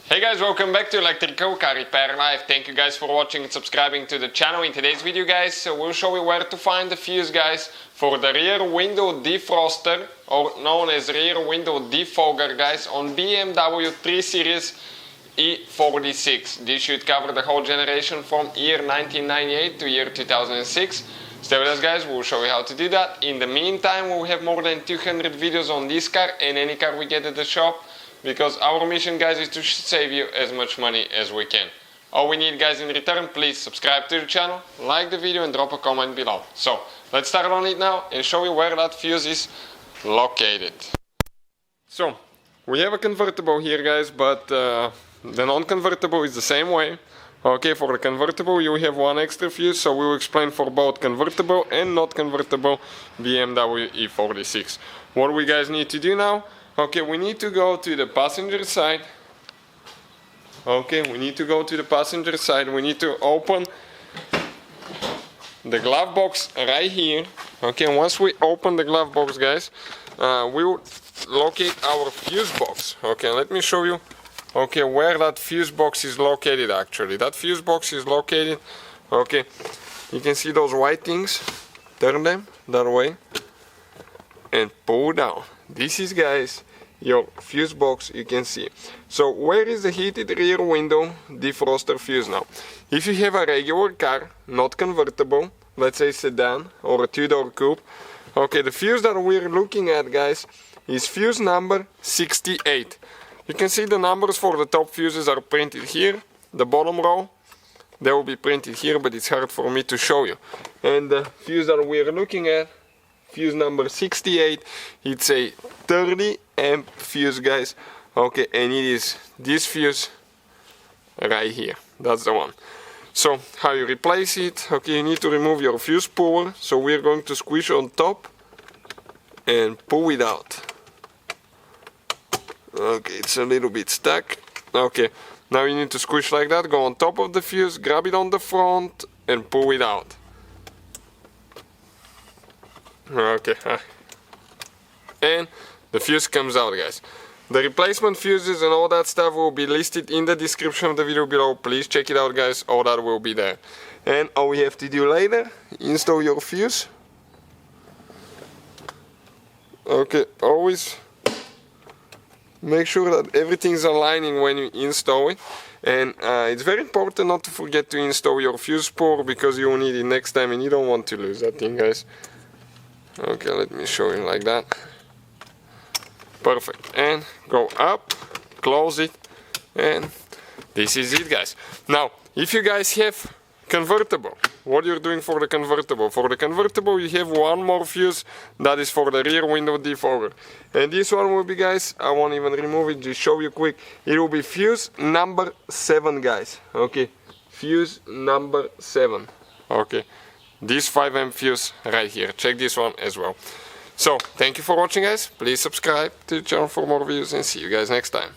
Hey guys, welcome back to Electrical Car Repair Live. Thank you guys for watching and subscribing to the channel. In today's video guys, we'll show you where to find the fuse guys for the rear window defroster, or known as rear window defogger guys, on BMW 3 Series E46. This should cover the whole generation from year 1998 to year 2006. Stay with us guys, we'll show you how to do that. In the meantime, we'll have more than 200 videos on this car and any car we get at the shop, because our mission guys is to save you as much money as we can. All we need guys in return, please subscribe to the channel, like the video and drop a comment below. So let's start on it now and show you where that fuse is located. So we have a convertible here guys, but the non-convertible is the same way. Okay, for the convertible you have one extra fuse, so we will explain for both convertible and not convertible BMW E46. What we guys need to do now? Okay, we need to go to the passenger side. Okay, we need to go to the passenger side. We need to open the glove box right here. Okay, once we open the glove box, guys, we will locate our fuse box. Okay, let me show you. Okay, where that fuse box is located actually. That fuse box is located. Okay, you can see those white things. Turn them that way and pull down. This is guys your fuse box, you can see. So where is the heated rear window defroster fuse now? If you have a regular car, not convertible, let's say sedan or a two-door coupe, okay, the fuse that we're looking at guys is fuse number 68. You can see the numbers for the top fuses are printed here. The bottom row, they will be printed here, but it's hard for me to show you. And the fuse that we're looking at, fuse number 68, it's a 30 amp fuse guys. Okay, and it is this fuse right here, that's the one. So how you replace it? Okay, you need to remove your fuse puller, so we're going to squish on top and pull it out. Okay, it's a little bit stuck. Okay, now you need to squish like that, go on top of the fuse, grab it on the front and pull it out. Okay, and the fuse comes out guys. The replacement fuses and all that stuff will be listed in the description of the video below. Please check it out guys, all that will be there. And all we have to do later, install your fuse. Okay, always make sure that everything's aligning when you install it. And it's very important not to forget to install your fuse puller, because you will need it next time and you don't want to lose that thing guys. Okay, let me show you like that. Perfect. And go up, close it, and this is it guys. Now, if you guys have convertible, what you're doing for the convertible? For the convertible you have one more fuse that is for the rear window defogger. And this one will be guys, I won't even remove it, just show you quick. It will be fuse number 7 guys. Okay, fuse number 7. Okay. This 5 amp fuse right here, check this one as well. So, thank you for watching guys, please subscribe to the channel for more videos and see you guys next time.